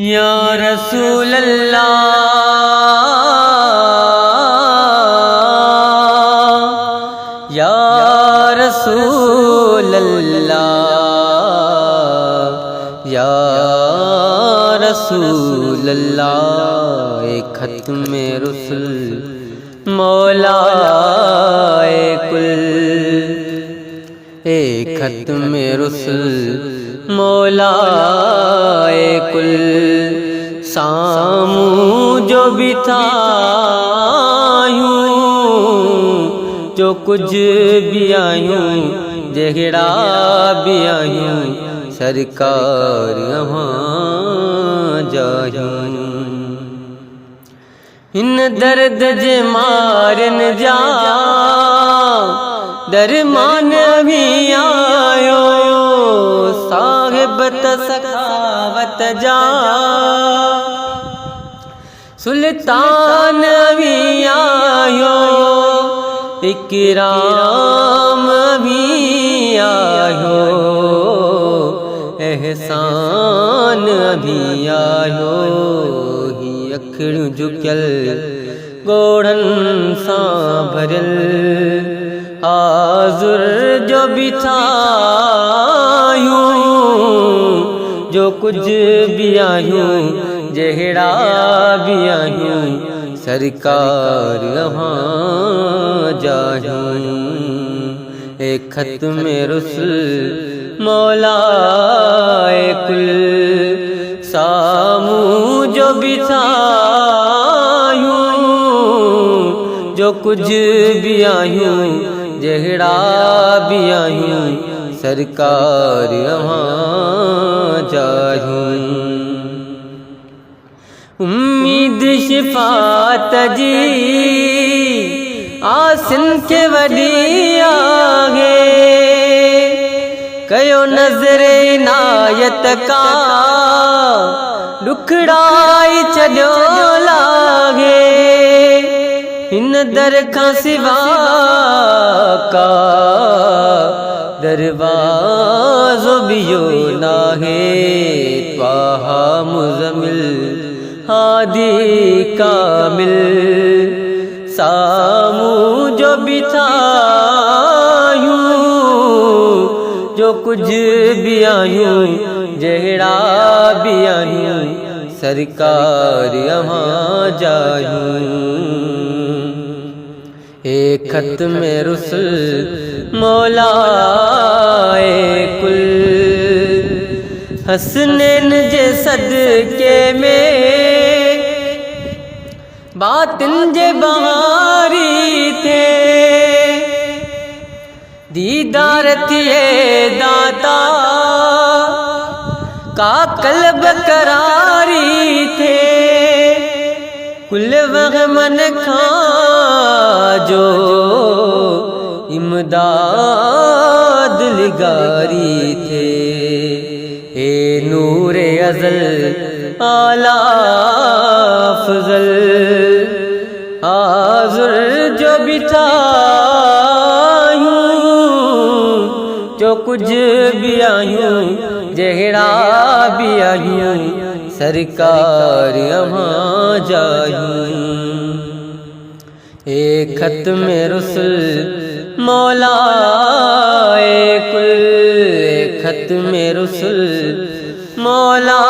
या रसूल अल्लाह या रसूल अल्लाह या रसूल अल्लाह। एक खत्म रसूल मौला कुल, एक खत्म रसूल मौला कुल। सामू जो भी था यूं, जो कुछ भी आयूं, जहरा भी आयूं, सरकार वहाँ जायूं। इन दर्द जे मारन जा दरमान भी आयो, साहिब सखावत जा सुल्तान भी आयो, इकराम भी आयो, एहसान भी आयो। ही अखियूं झुकियल गोढ़न सां भरियल, हाज़ुर जो भी था यूं, जो कुछ भी आयूं, जहरा भी आयूं, सरकार वहाँ जायूं। एक खत्म रसूल मौला कुल। सामू जो भी था यूं, जो कुछ भी आयूं, जहरा भी आयूं, सरकार वहाँ जायूं। उम्मीद शिफात जी आसिन के वडी आगे, कयो नज़रे इनायत का दुखड़ाई छॾियो लागे। इन दर खां सिवा का दरवाज़ो बियो नाहे। त्वाहा मुज़मिल हादी कामिल, सामू जो भी था यूं, जो कुछ भी आयूं, जहरा भी आयूं, सरकार वहाँ जायूं। एक खत्म रसूल मौला कुल। हसनैन जे सदके में बातिन जे बहारी थे, दीदार थिए दाता का कल्ब करारी थे। कुल वग़मन खां जो इमदाद लिगारी थे। ए नूरे अज़ल आला अफ़ज़ल, हाज़ुर जो भी था यूं, जो कुछ भी आयूं, जहरा भी आयूं, सरकार वहाँ जायूं। एक खत्म रसूल मौला कुल। एक खत्म रसूल मौला